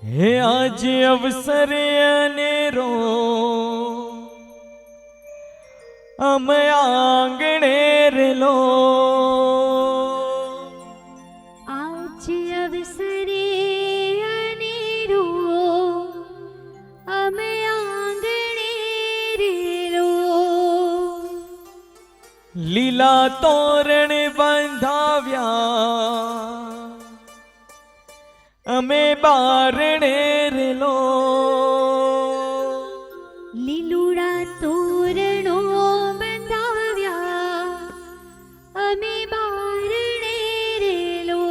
હે આજ અવસરે અનેરો અમે આંગણે રેલો આજ અવસરે અનેરો અમે આંગણે રેલો લીલા તોરણ બંધાવ્યા અમે બારણે રેલો લીલુડા તોરણો બંધાવ્યા અમે બારણે રેલો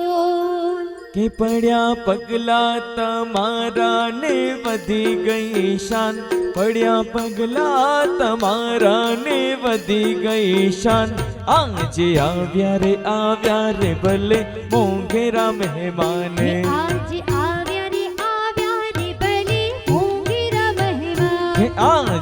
કે પડ્યા પગલા તમારા ને વધી ગઈ શાન પડ્યા પગલા તમારા ને વધી ગઈ શાન આજે આવ્યા રે ભલે મોંઘેરા મહેમાને આજે આવ્યા રે ભલે મોંઘેરા મહેમાન આજે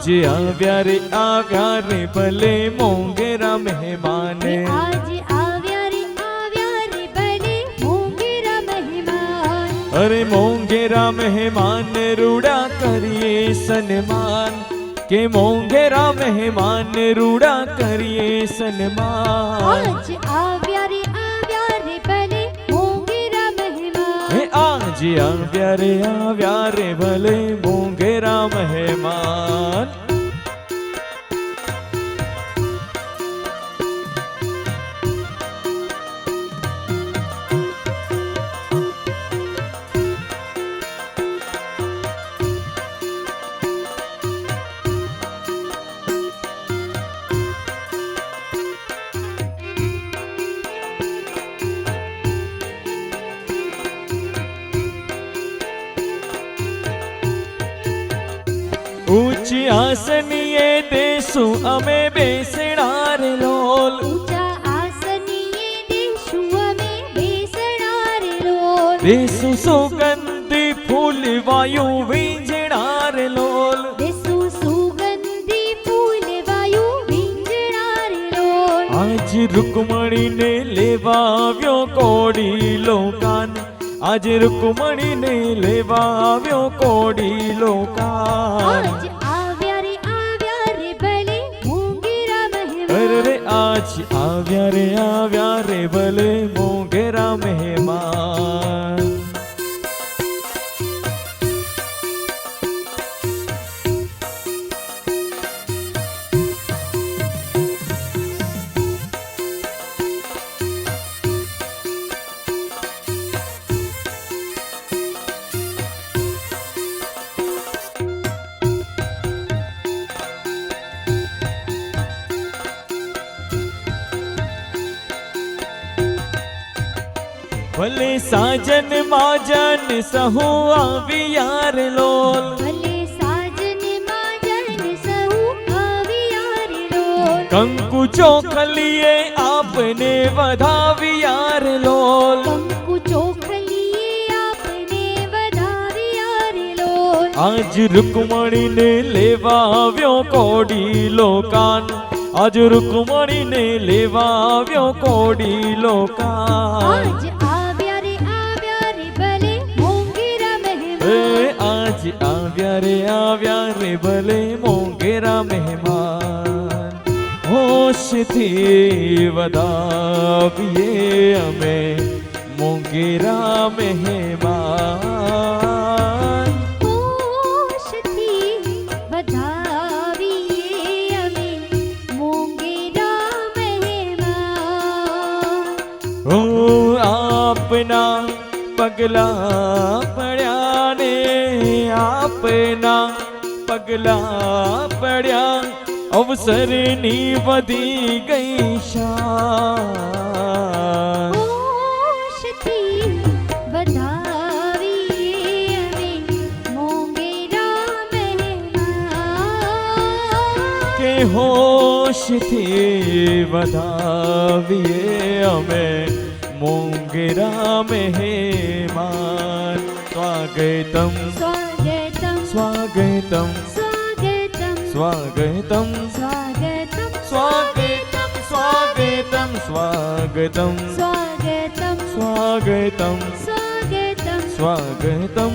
આવ્યા રે ભલે મોંઘેરા મહેમાને આજે આવ્યા રે ભલે મોંઘેરા મહેમાન અરે મોંઘેરા મહેમાન રૂડા કરીએ સન્માન કે મોંઘેરા મહેમાન રૂડા કરીએ સન્માન આજ આવ્યા રે ભલે મોંઘેરા મહેમાન હે આજે આવ્યા રે ભલે મોંઘેરા મહેમાન ઊંચી આસનીએ દેશું અમે બેસણાર લોલ ઊંચા આસનીએ દેશું અમે બેસણાર લોલ દેશું સુગંધી ફૂલ વાયુ વીંજણાર લોલ દેશું સુગંધી ફૂલ વાયુ વીંજણાર લોલ આજ રૂકમણીને લેવા આવ્યો કોડીલો કાન આજ રૂકમણીને લેવા આવ્યો કોડીલો કાન આજ આવ્યા રે ભલે મોંઘેરા મહેમાન અરે આજ આવ્યા રે ભલે મોંઘેરા મહેમાન ભલે સાજન માજન સહુ આવ્યા રે લોલ ભલે સાજન માજન સહુ આવ્યા રે લોલ કંકુ ચોખલીએ આપને વધાવ્યા રે લોલ કંકુ ચોખલીએ આપને વધાવ્યા રે લોલ આજ રૂકમણીને લેવા આવ્યો કોડીલો કાન આજ રૂકમણીને લેવા આવ્યો કોડીલો કાન આજ આવ્યા રે ભલે મોંઘેરા મહેમાન આજ આવ્યા રે ભલે મોંઘેરા મહેમાન હોશથી વધાવીએ અમે મોંઘેરા મહેમાન હોશથી વધાવીએ અમે મોંઘેરા મહેમાન ઓ આપના પગલા પડ્યા ને આપના પગલા પડ્યા અવસરની વધી ગઈ શાન હોશથી વધાવીએ અમે મોંઘેરા મહેમાન કે હોશથી વધાવીએ અમે મોંઘેરા મહેમાન સ્વાગતમ સ્વાગતમ સ્વાગતમ સ્વાગતમ સ્વાગતમ સ્વાગતમ સ્વાગતમ સ્વાગતમ સ્વાગતમ સ્વાગતમ સ્વાગતમ સ્વાગતમ સ્વાગતમ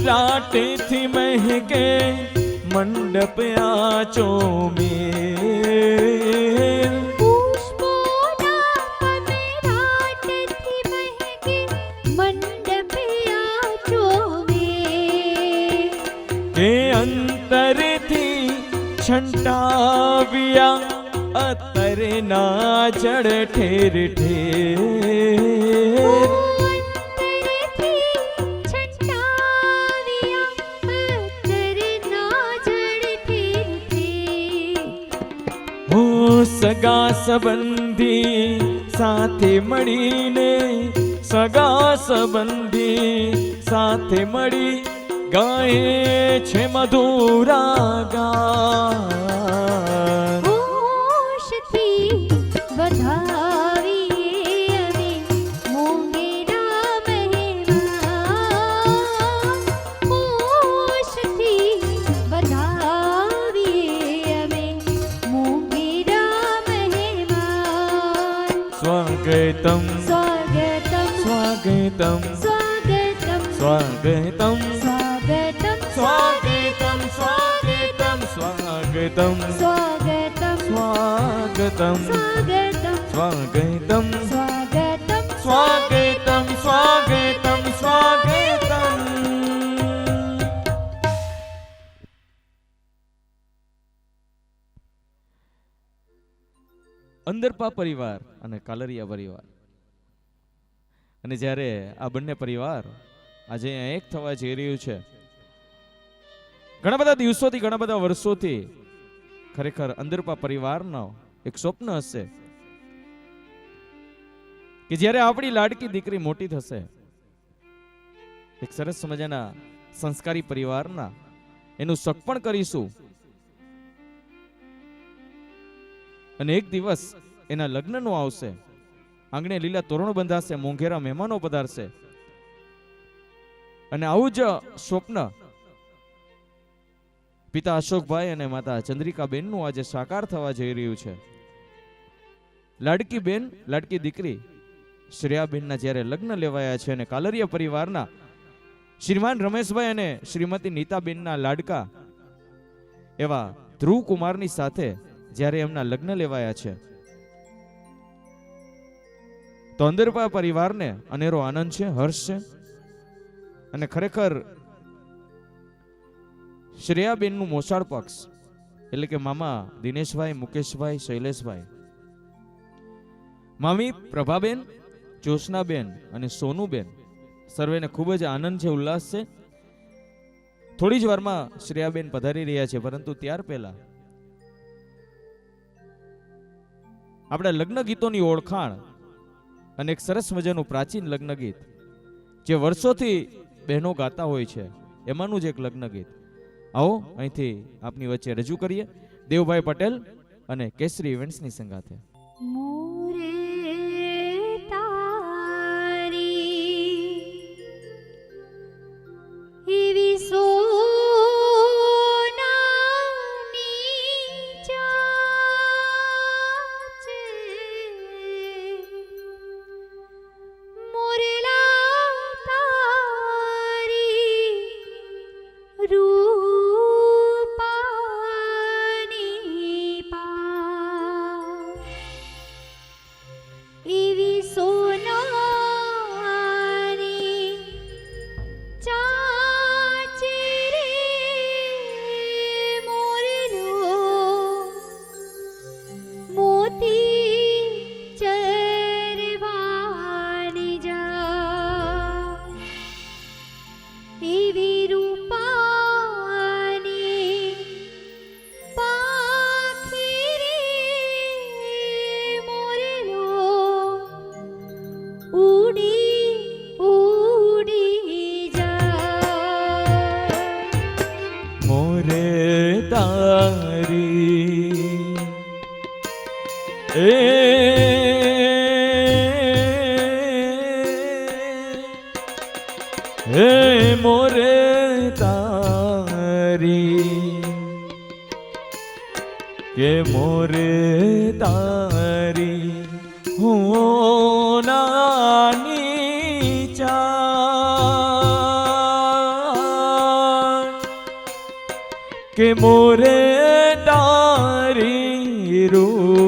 રાટેથી મહેકે મંડપ આચો મેલ પુષ્પોના પગરાટથી મહેકે મંડપે આચો મેલ કે અંતરથી છંટાવ્યા અત્તરે ના જળ ઠેર ઠેર અંતરથી છંટાવ્યા અત્તરના જળ ઠેર ઠેર હો સગા સંબંધી સાથે મળીને સગા સંબંધી સાથે મળી ગાય છે મધુરા ગાન હોશથી વધાવીએ અમે મોંઘેરા મહેમાન હોશથી વધાવીએ અમે મોંઘેરા મહેમાન સ્વાગતમ સ્વાગતમ સ્વાગતમ સ્વાગતમ સ્વાગતમ સ્વાગતમ સ્વાગતમ સ્વાગતમ સ્વાગતમ સ્વાગતમ સ્વાગતમ સ્વાગતમ સ્વાગતમ સ્વાગતમ સ્વાગતમ. અંદરપા પરિવાર અને કાલરિયા પરિવાર, અને જ્યારે આ બંને પરિવાર આજે અહીંયા એક થવા જઈ રહ્યું છે, ઘણા બધા દિવસોથી ઘણા બધા વર્ષોથી ખરેખર અંદરપા પરિવારનો એક સ્વપ્ન હશે કે જ્યારે આપણી લાડકી દીકરી મોટી થશે, એક સરસ મજાના સંસ્કારી પરિવારના એનું સગપણ કરીશું અને એક દિવસ એના લગ્નનો આવશે, આંગણે લીલા તોરણો બંધાશે, મોંઘેરા મહેમાનો પધારશે અને આવું જ સ્વપ્ન પિતા અશોકભાઈ અને માતા ચંદ્રિકાબેનનું આજે સાકાર થવા જઈ રહ્યું છે. લાડકી બેન, લાડકી દીકરી શ્રેયાબેનના જ્યારે લગ્ન લેવાયા છે અને કાલરિયા પરિવારના શ્રીમાન રમેશભાઈ અને શ્રીમતી નીતાબેનના લાડકા એવા ધ્રુવકુમારની સાથે જ્યારે એમના લગ્ન લેવાયા છે, તો અંદરપા પરિવારને અનેરો આનંદ છે, હર્ષ છે અને ખરેખર શ્રેયાબેનનું મોસાળ પક્ષ એટલે કે મામા દિનેશભાઈ, મુકેશભાઈ, શૈલેષભાઈ, મામી પ્રભાબેન, જ્યોત્સનાબેન અને સોનુબેન, સર્વેને ખૂબ જ આનંદ છે, ઉલ્લાસ છે. થોડી જ વારમાં શ્રેયાબેન પધારી રહ્યા છે, પરંતુ ત્યાર પહેલા આપણા લગ્ન ગીતોની ઓળખાણ અને એક સરસ મજાનું પ્રાચીન લગ્ન ગીત જે વર્ષોથી બહેનો ગાતા હોય છે, એમાંનું જ એક લગ્ન ગીત આવો અહીંથી આપની વચ્ચે રજૂ કરીએ. દેવભાઈ પટેલ અને કેસરી ઇવેન્ટ્સની સંગાથે. મોરે તારી એવી સોનાની ચાંચ મોરેલા તારી રૂપાની પા એવી સોનાની ચાંચ રે મોરલો મોતી ચરવાની જા એવી રૂપાની પાખી રે મોરલો ઉડી ઉડી જા મોરે તારી એ મોરે તારી કે મોરે તારી હોનાની ચા કે મોરે તારી રૂપાની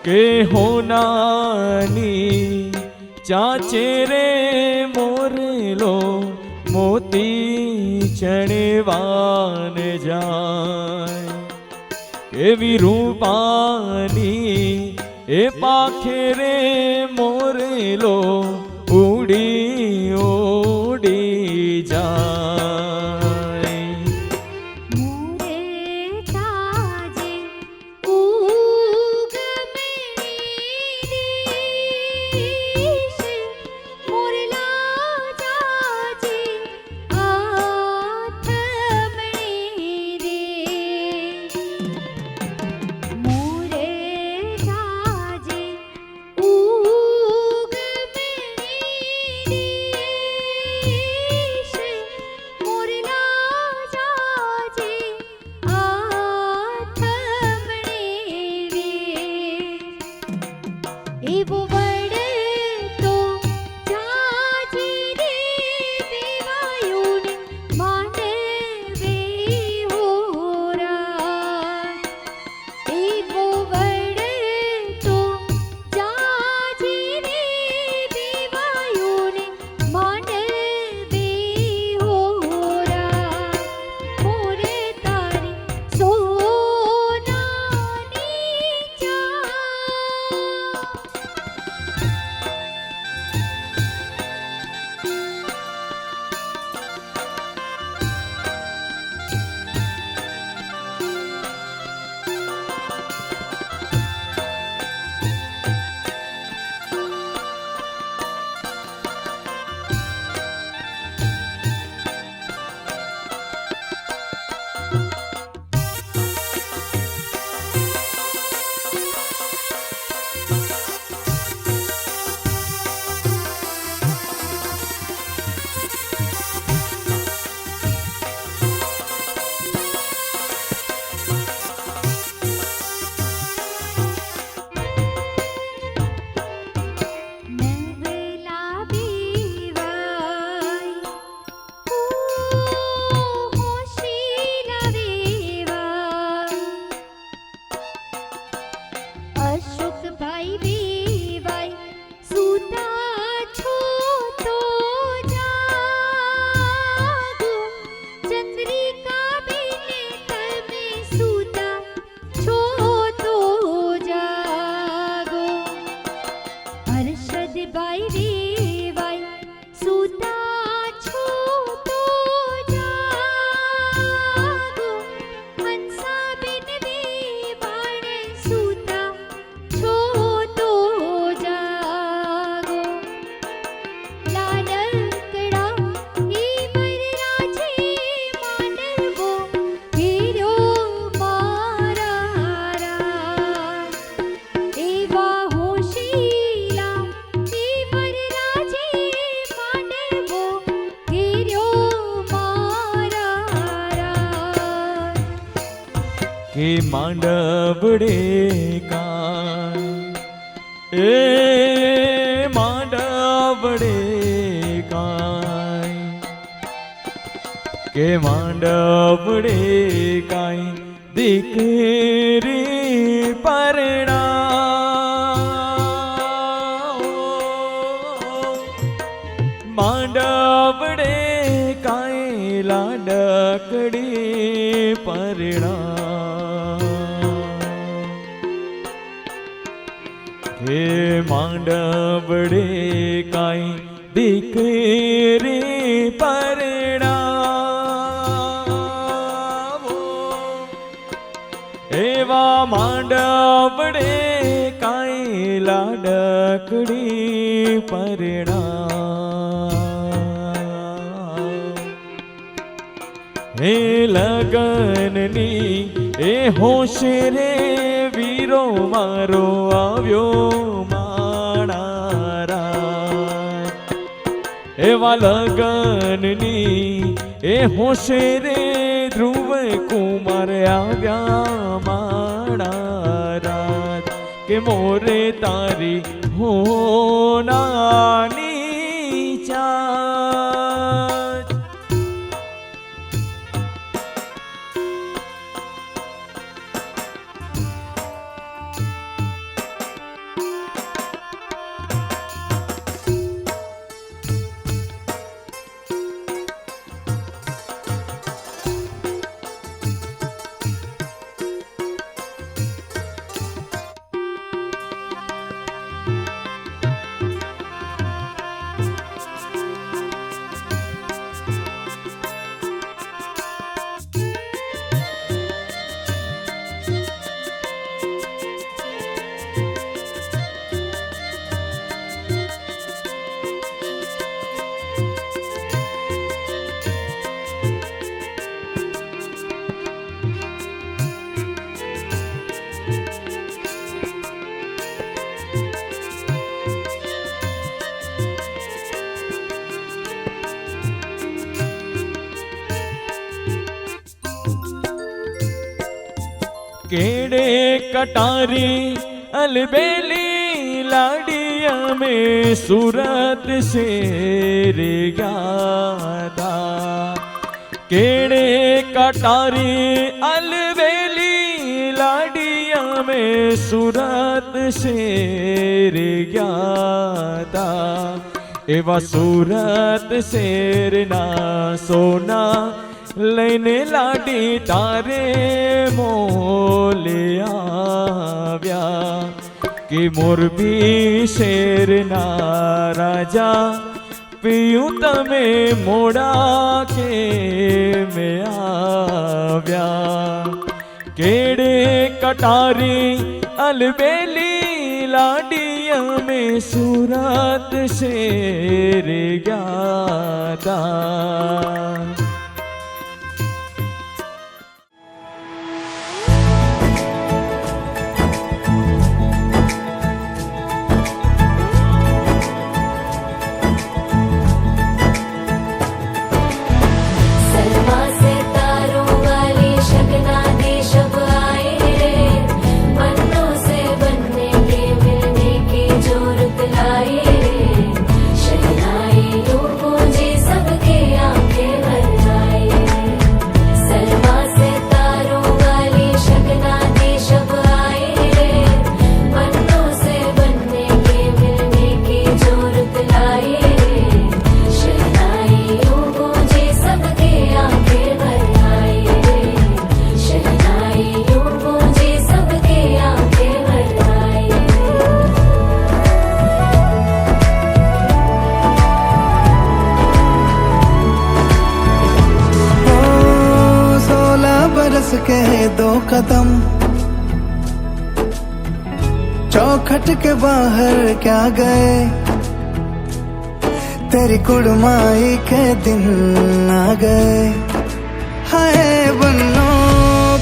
કે હોનાની ચાચે રે મોરેલો મોતી ચણવાન જાય એવી રૂપાની એ પાખે રે મોરેલો ઉડી ઉડી જાય મોરે તાજે ઉગમે દેશ મોરલા જાજે આથમણે રે મોરે તાજે ઉગમે દેશ મોરલા જાજે આથમણે રે એવો વડે તો જાજી રે દેવાયુને માંડવે હોરા એવો વડે તો જાજી રે દેવાયુને માંડવે હોરા મોરે તારી સોનાની ચા નવલા વેવાય હોશીલા વેવાય અશોકભાઈ વેવાય સુતા છો તો જાગો ચંદ્રિકા બેને તમે સુતા છો તો જાગો હર્ષદભાઈ વેવાય સુતા છો તો જાગો હંસાબેન વેવાણે સુતા છો તો જાગો લાડકડા એ મરરા છે માંડવો ઘેર્યો મારા રાજ એવા હોશીલા એ મરરા છે માંડવો ઘેર્યો મારા રાજ કે માંડવડે કાય એ માંડવડે કાય કે માંડવડે કાય દીકરી પરણા માંડવડે કાય લાડકડી પરણા હે માંડવડે કાય દીકરી પરણાવો એવા માંડવડે કાય લાડકડી પરણા હે લગનની એ હોશ રે વીરો મારો આવ્યો માણારા એવા લગનની એ હોશ રે ધ્રુવ કુમાર આવ્યા માણારા કે મોરે તારી હોનાની ચાચ केड़े कटारी अलबेली लाडिया में सूरत से रे गादा केड़े कटारी अलबेली लाडिया में सूरत से रे गादा एवा सूरत शेर ना सोना लैने लाडी तारे मोले आव्या कि मोरबी शेर ना राजा पियू तमे मोड़ा के में आव्या केड़े कटारी अलबेली लाडिया में सूरत शेर गाता के दो कदम चौखट के बाहर क्या गए तेरी कुड़माई के दिन आ गए हाय बन्नो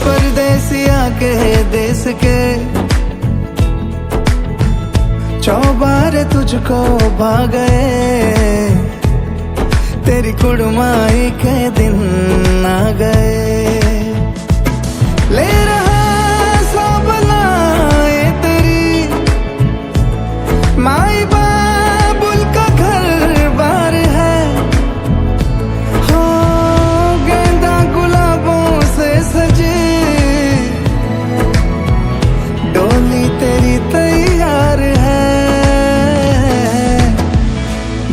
परदेसिया के देश के चौबारे तुझको भागे तेरी कुड़माई के दिन आ गए ले रहा सब लाए तेरी माई बाबुल का घर बार है हो गेंदा गुलाबों से सजे डोली तेरी तैयार है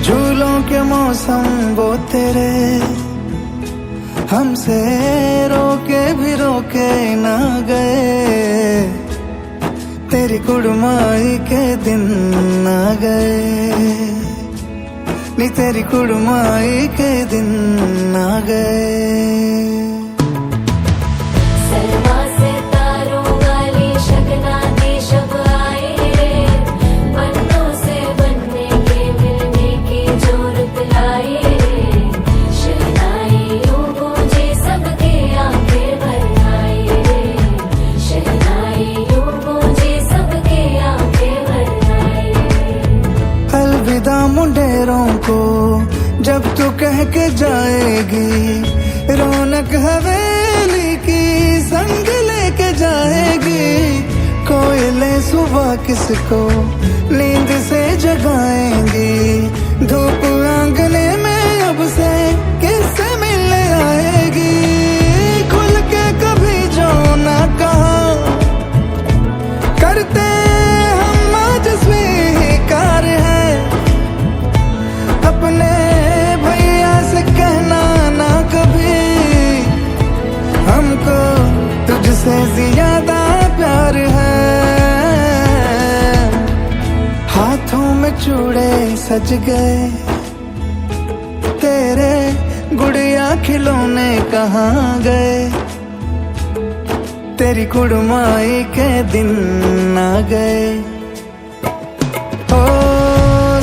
झूलों के मौसम वो तेरे हमसे रोके भी रोके ना गए तेरी कुड़माई के दिन आ गए नी तेरी कुड़माई के दिन आ गए मुंडेरों को जब तू कह के जाएगी रौनक हवेली की संग लेके जाएगी कोई कोयले सुबह किसको नींद से जगाएंगी, धूप आंगने में अब से किससे मिलने आएगी। खुल के कभी जो ना कहा करते हम आज स्वीकार है, अपने भैया से कहना ना कभी, हमको तुझसे ज्यादा प्यार है। हाथों में चूड़े सज गए, तेरे गुड़िया खिलौने कहाँ गए, तेरी कुड़माई के दिन आ गए। ओ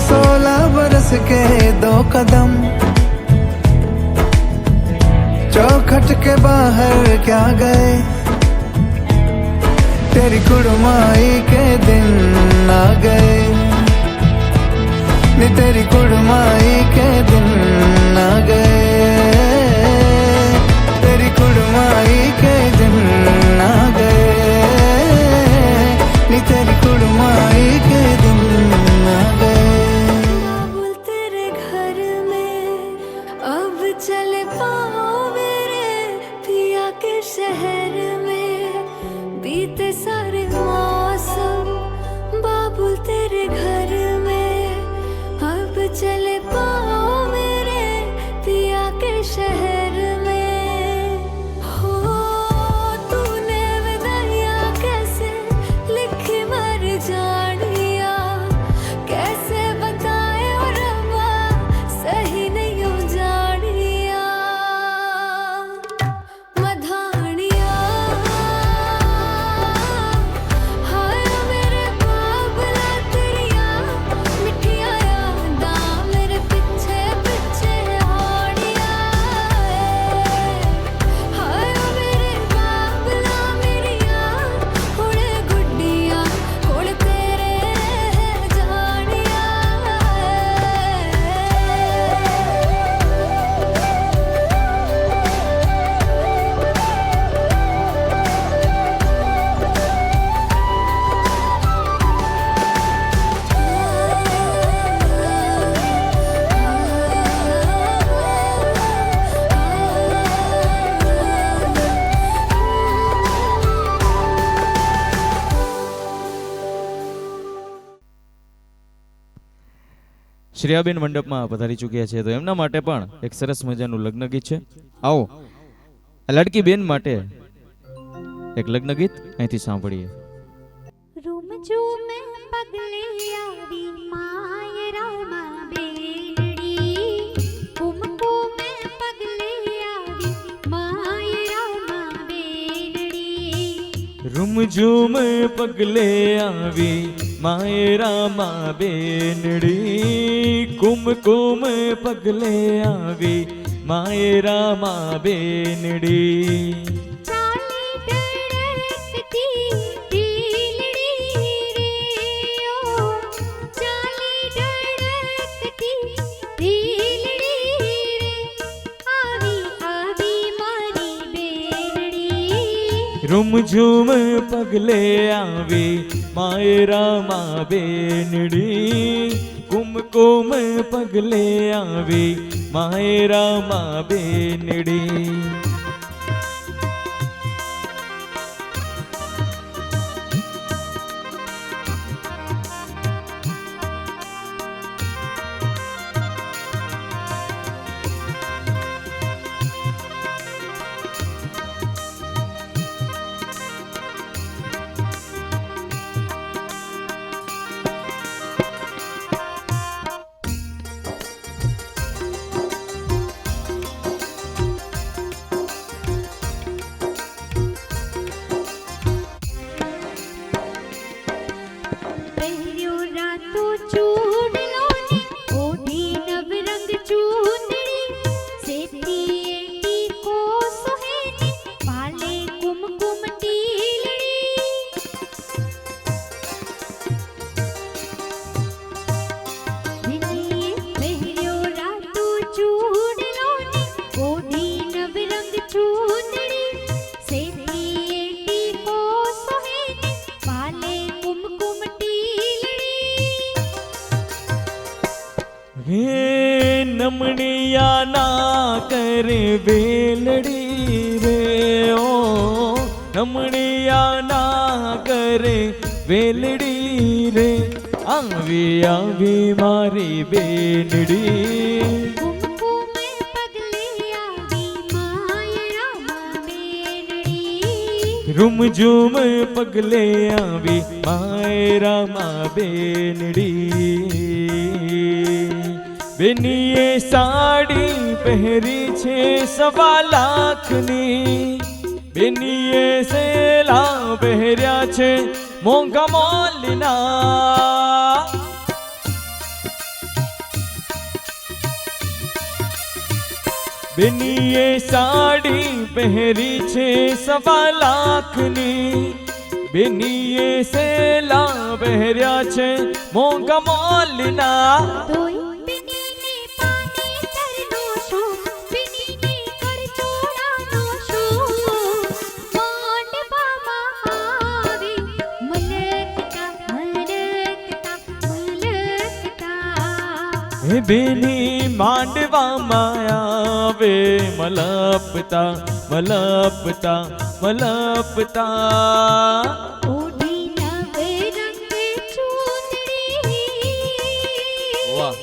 16 बरस के 2 कदम, चौखट के बाहर क्या गए, तेरी कुड़माई के दिन आ गए, नी तेरी कुड़माई के दिन आ गए, तेरी कुड़माई के दिन आ गए, नी तेरी कुड़माई के दिन आ गए। बाबुल तेरे घर में अब चल पाओ मेरे पिया के शहर में, बीते सारे मौसम बाबुल तेरे घर में, अब चल पाओ मेरे पिया के शहर में। हो तूने विदाइयाँ कैसे लिखी मर जानिया, कैसे बताए और अम्मा सही नहीं हो जानिया। मधानिया हाय मेरे बाबला तेरिया मिठिया यादा मेरे पीछे पीछे आनिया। हाय मेरे बाबला मेरिया हुणे गुड्डिया हुण तेरे जानिया। શ્રેયાબેન મંડપમાં પધારી ચૂક્યા છે, તો એમના માટે પણ એક સરસ મજાનું લગ્ન ગીત છે. આવો આ લડકી બેન માટે એક લગ્ન ગીત અહીંથી સાંભળીએ. રૂમ ઝૂમે પગલે આવી માય રામા બેનડી, કુમકુ મે પગલે આવી માય રામા બેનડી. રૂમઝૂમ પગલે આવી માયરા મા બેનડી, કુમકુમ પગલે આવી માયરા મા બેનડી. ચાલી ધડકતી દિલડી રે ઓ, ચાલી ધડકતી દિલડી રે, આવી આવી મારી બેનડી. રૂમઝૂમ પગલે આવી માયરા મા બેનડી, કુમકુમ પગલે આવી માયરા મા બેનડી. રમણીયા ના કરે વેલડી રે ઓ રમણીયા ના કરે વેલડી રે આવી આવી મારી બેનડી કુમકુમ પગલે આવી માય રામા બેનડી રૂમઝૂમ પગલે આવી માય રામા બેનડી બેનીએ સાડી પહેરી છે 1.25 લાખની બેનીએ સેલા પહેર્યા છે મોંઘા મોલના બેનીએ સાડી પહેરી છે 1.25 લાખની બેનીએ સેલા પહેર્યા છે મોંઘા મોલના તોય બેનીને પાનેતરનો શો બેનીને કરચોળાનો શો માંડવામાં આવી મલકતા મલકતા મલકતા હે બેની માંડવામાં આવે મલપતા મલપતા મલપતા ઓઢી નવે રંગે ચૂંદડી વાહ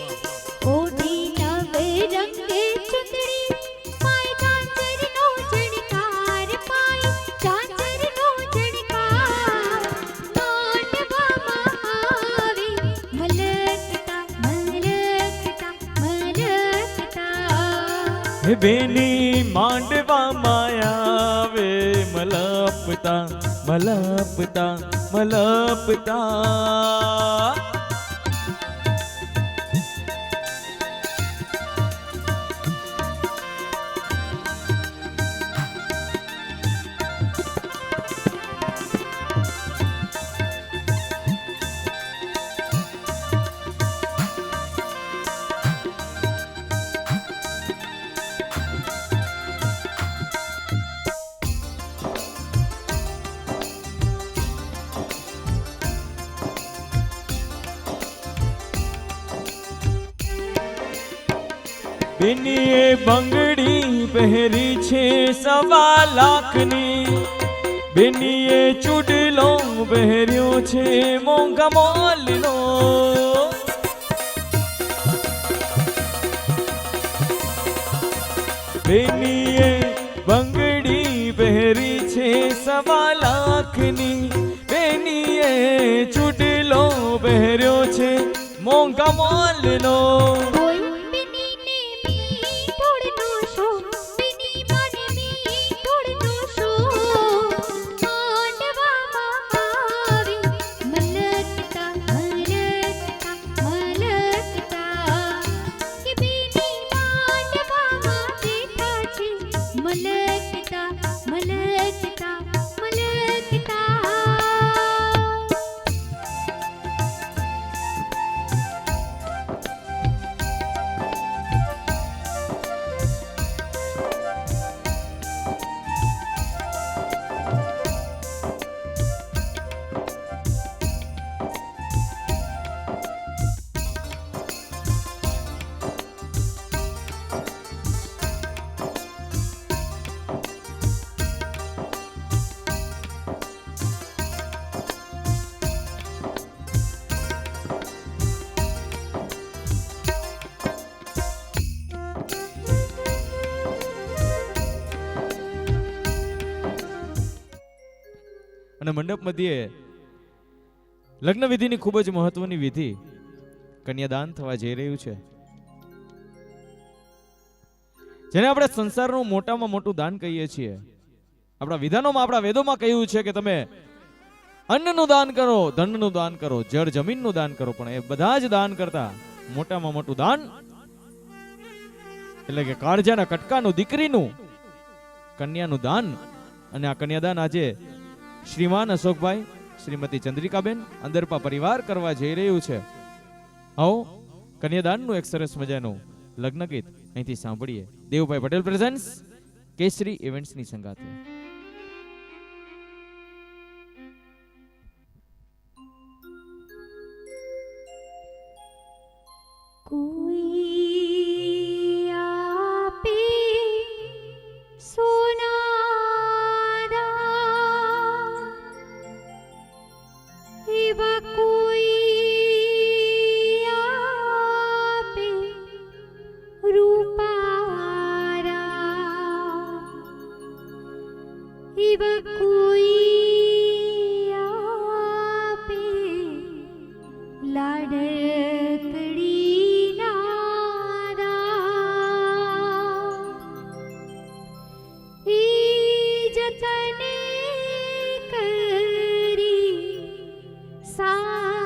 ઓઢી નવે રંગે ચૂંદડી પાય ચાંચરનો જણકાર પાય ચાંચરનો જણકાર માંડવામાં આવી મલકતા મલકતા મલકતા હે બેની માંડવામાં આવે મલપતા મલપતા મલપતા બેનીએ બંગડી પહેરી છે 1.25 લાખની બેનીએ ચૂડલો પહેર્યો છે મોંઘા મોલનો બેનીએ બંગડી પહેરી છે 1.25 લાખની બેનીએ ચૂડલો પહેર્યો છે મોંઘા મોલનો કોઈ બેનીને મીઠોડનો શો બેની માને મીઠોડનો શો માંડવામાં આવી મલકતા મલકતા મલકતા કે બેની માંડવામાં બેઠા છે મલકતા મલકતા મલકતા અને મંડપ મધ્યે લગ્ન વિધિની ખૂબ જ મહત્વની વિધિ કન્યાદાન થવા જઈ રહ્યું છે જેને આપણે સંસારનું મોટામાં મોટું દાન કહીએ છીએ આપણા વિધાનોમાં આપણા વેદોમાં કહ્યું છે કે તમે અન્નનું દાન કરો ધનનું દાન કરો જળ જમીનનું દાન કરો પણ એ બધા જ દાન કરતા મોટામાં મોટું દાન એટલે કે કાળજાના કટકાનું દીકરીનું કન્યાનું દાન અને આ કન્યાદાન આજે શ્રીમાન અશોકભાઈ શ્રીમતી ચંદ્રિકાબેન અંદરપા પરિવાર કરવા જઈ રહ્યું છે આવો કન્યાદાનનું એક સરસ મજાનું લગ્ન ગીત અહીંથી સાંભળીએ દેવભાઈ પટેલ પ્રેઝન્સ કેસરી ઇવેન્ટ્સની સંગાતે કોઈ એવ કોઈ આપે લાડકડી નારા ઈ જતને કરી સાચવજો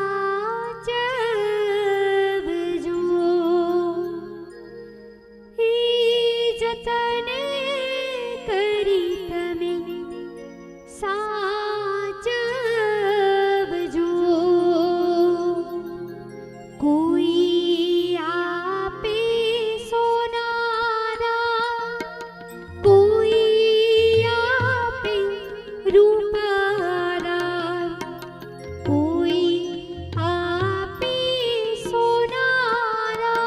ઈ જતને કરી તમે સાચવજો કોઈ આપે સોનારા કોઈ આપે રૂપારા કોઈ આપે સોનારા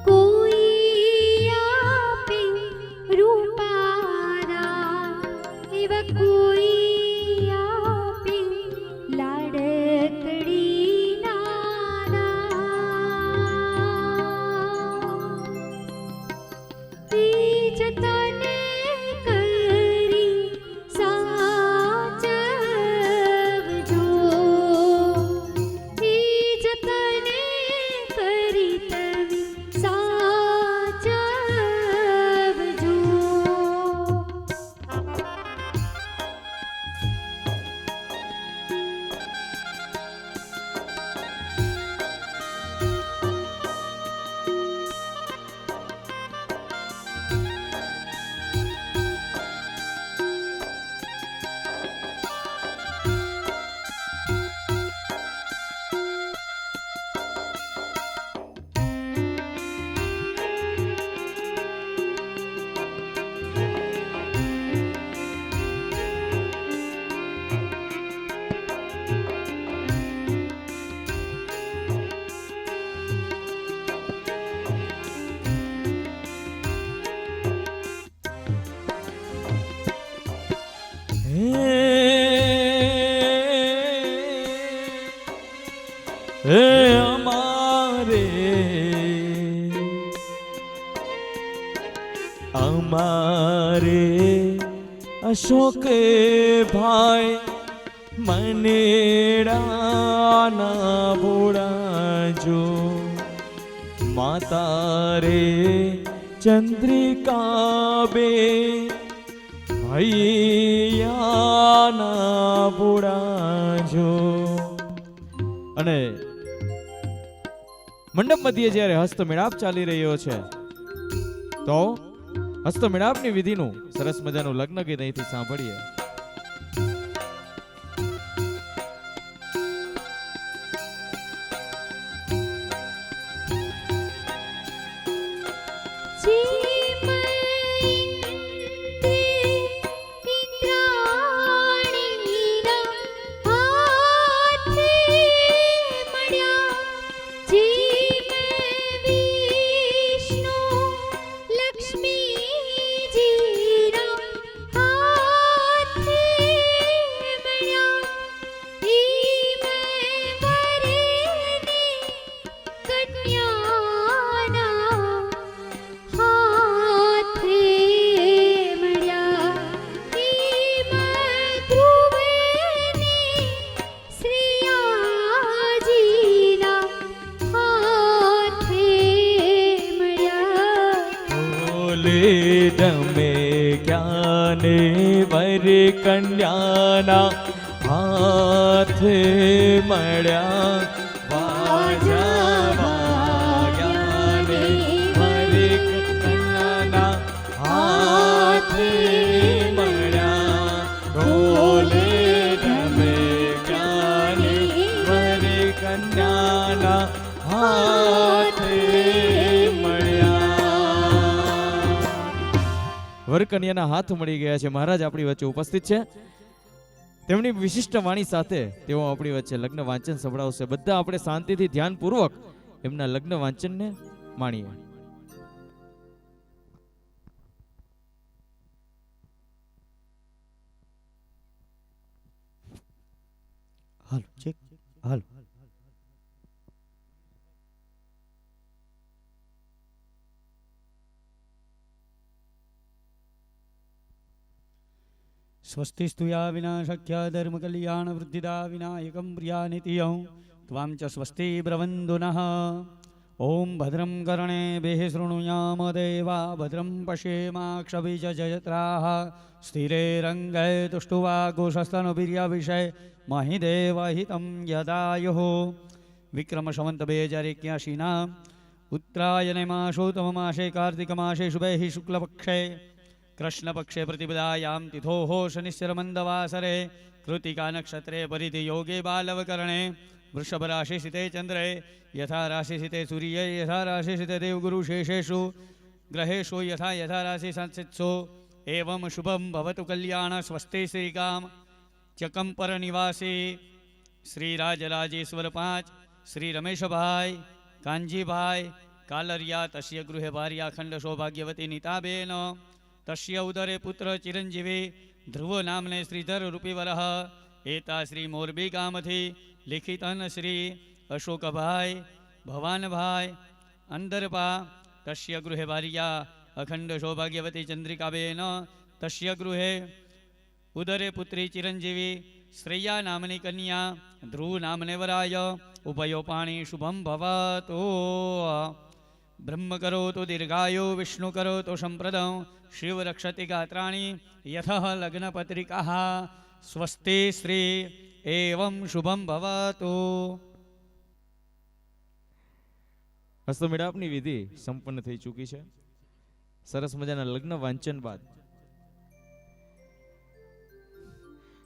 કોઈ આપે રૂપારા એવા કોઈ આપે લાડકડી નાના ઈ જતને કરી સાચવજો ઈ જતને કરી તમે સાચવજો હે અમારે અમારે અશોક ભાઈ મનેડાના ભોળાજો માતા રે ચંદ્રિકા બે હૈયાના ભોળાજો. અને મંડપ મધ્યે જ્યારે હસ્તમેળાપ ચાલી રહ્યો છે તો હસ્તમેળાપની વિધિનું સરસ મજાનું લગ્ન ગીત અહીંથી સાંભળીએ. ડમે જ્ઞાને વર કન્યાના હાથ મળ્યા વાજા વાગ્યાને વર કન્યાના હાથ મળ્યા ઢોલે ડમે જ્ઞાને વર કન્યાના હાથ વરકન્યાના હાથ મળી ગયા છે. મહારાજ આપણી વચ્ચે ઉપસ્થિત છે. તેમની વિશિષ્ટ વાણી સાથે તેઓ આપણી વચ્ચે લગ્ન વાંચન સંભળાવશે. બધા આપણે શાંતિથી ધ્યાનપૂર્વક એમના લગ્ન વાંચનને માણીએ. હાલ ચેક હાલ स्वस्ति स्तुया विना शक्य धर्म कल्याण वृद्धिदा विनायकं प्रियानितियं त्वां च स्वस्ति ब्रवन्दुनः। ओम भद्रं कर्णेभिः शृणुयाम देवा भद्रं पश्येमाक्षभिजयत्राः स्थिरैरङ्गै तुष्टुवाघोषस्तनुवीर्यविषय महिदेवहितं यदायुः। विक्रम संवत 2081 उत्तरायणे मासोत्तममासे कार्तिकमासे शुभे शुक्लपक्षे कृष्णपक्षे प्रतिपदायां तिथोः शनिश्चरमन्दवासरे कृतिका नक्षत्रे परिधि योगे बालवकरणे वृषभ राशि स्थिते चंद्रे यथा राशि स्थिते सूर्ये यथा राशि स्थिते देवगुरु शेषेषु ग्रहेषु यथा यथा राशि संस्थित्सु एवं शुभम भवतु कल्याण। स्वस्ति श्रीकाम चकंपर निवासी श्री राजराजेश्वर 5 श्री रमेश भाई कांजी भाई कालरिया तस्य गृहे भार्या खंड सौभाग्यवती नीताबेन तस्य उदरे पुत्र चिरंजीवी ध्रुव नामने श्रीधर रूपीवरः एता श्री मोरबी गामथी लिखितन श्री अशोक भाई भवान भाई अंदरपा तस्य गृहे भार्या अखंड सौभाग्यवती चंद्रिकाबेन तस्य गृहे उदरे पुत्री चिरंजीवी श्रेया नामनी कन्या ध्रुव नामने वराय उभयो पाणी शुभम भवतु। ब्रह्म करोतु दीर्घायु विष्णु करोतु संप्रदं शिव रक्षति गात्राणि यथः लग्न पत्रिकाः। स्वस्ति श्री एवं शुभम भवतु। હસ્તમેળાપની વિધિ સંપન્ન થઈ ચૂકી છે. સરસ મજાના લગ્ન વાંચન બાદ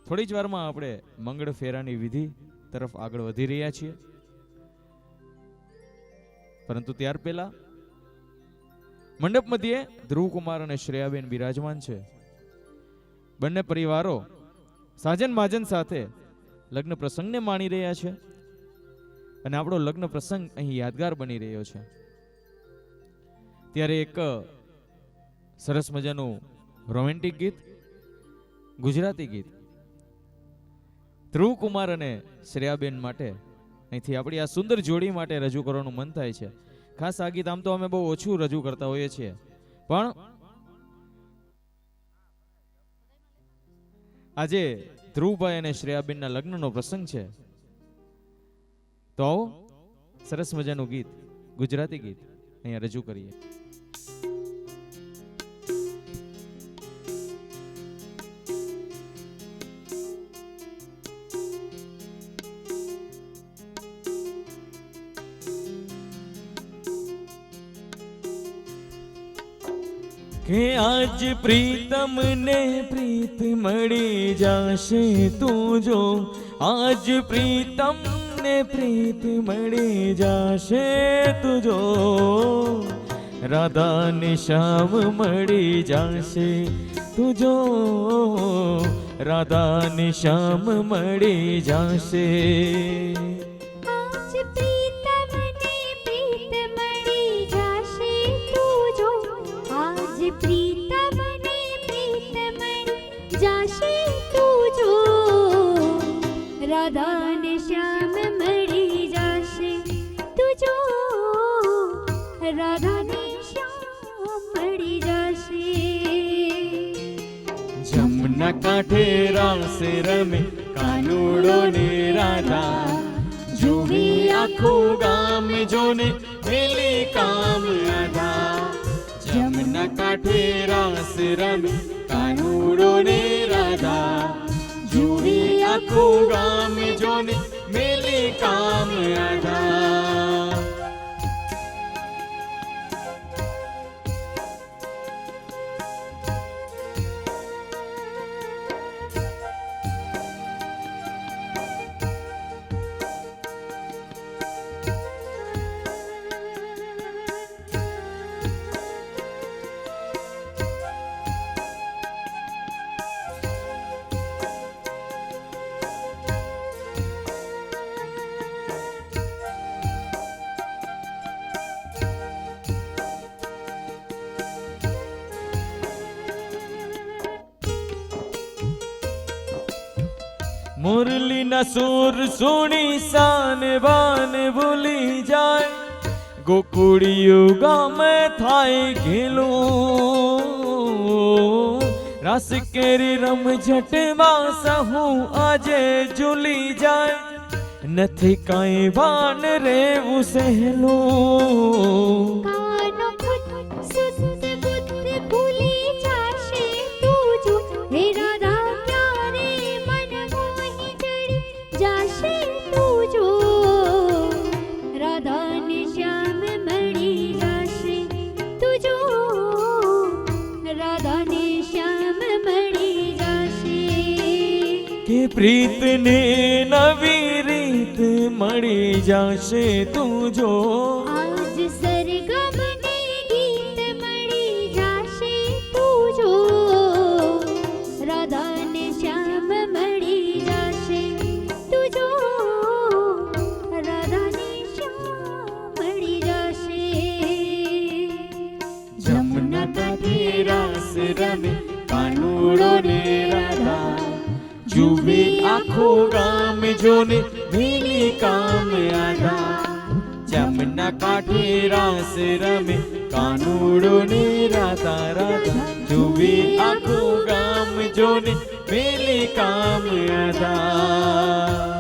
થોડી જ વારમાં આપણે મંગળ ફેરાની વિધિ તરફ આગળ વધી રહ્યા છીએ. પરંતુ ત્યાર પહેલા મંડપ મધ્યે ધ્રુવકુમાર અને શ્રેયાબેન બિરાજમાન છે. બંને પરિવારો સાજન માજન સાથે લગ્ન પ્રસંગને માણી રહ્યા છે અને આપણો લગ્ન પ્રસંગ અહીં યાદગાર બની રહ્યો છે. ત્યારે એક સરસ મજાનું રોમેન્ટિક ગીત ગુજરાતી ગીત ધ્રુવકુમાર અને શ્રેયાબેન માટે અહીંથી આપણી આ સુંદર જોડી માટે રજૂ કરવાનું મન થાય છે. ખાસ આ ગીત આમ તો અમે બહુ ઓછું રજૂ કરતા હોઈએ છીએ, પણ આજે ધ્રુવભાઈ અને શ્રેયાબેનના લગ્નનો પ્રસંગ છે, તો આવો સરસ મજાનું ગીત ગુજરાતી ગીત અહીંયા રજૂ કરીએ. કે આજ પ્રીતમ ને પ્રીત મળી જાશે તું જો, આજ પ્રીતમ ને પ્રીત મળી જાશે તું જો, રાધા ને શ્યામ મળી જાશે તું જો, રાધા ને શ્યામ મળી જાશે. આજ પ્રીતમ ને પ્રીત મળી જાશે તું જો, આજ પ્રીતમ ને પ્રીત મળી જાશે તું જો, રાધા ને શ્યામ મળી જાશે તું જો, રાધા ને શ્યામ મળી જાશે. જમના કાંઠે રાસ રમે કાનુડો ને રાધા, જોવી આખું ગામ જોને મેલી કામ આધા. જમના કાંઠે રાસ રમે કાનુડો ને રાધા, જોવી આખું ગામ જોને મેલી કામ આધા. મુરલીના સુર સુણી શાન બાન ભૂલી જાય, ગોકુળિયું ગામે થાય ઘેલું, રાસ કેરી રમઝટમાં સહુ આજે ઝૂલી જાય નથી કાંઈ ભાન રેવું સહેલું કાનો પુત સુત બુદ્ધ ભૂલી જાશે તું જો હે રાધા ક્યારે મન મોહી ચડી જાશે તું જો રાધાને શ્યામ મળી જાશે તું જો રાધાને શ્યામ મળી જાશે કે પ્રીતને નવી રીત મળી જશે તું જો આજ સરગમને ગીત મળી જાશે તું જો રાધાને શ્યામ મળી જાશે તું જો રાધાને શ્યામ મળી જાશે જમુના કાંઠે રાસ રમે કાનુડો ને રાધા જુએ આખો ગામ જોને મેલી કામ આધા જમના કાંઠે રાસ રમે કાનુડો ને રાધા રાધા જુએ આખો ગામ જોને મેલી કામ આધા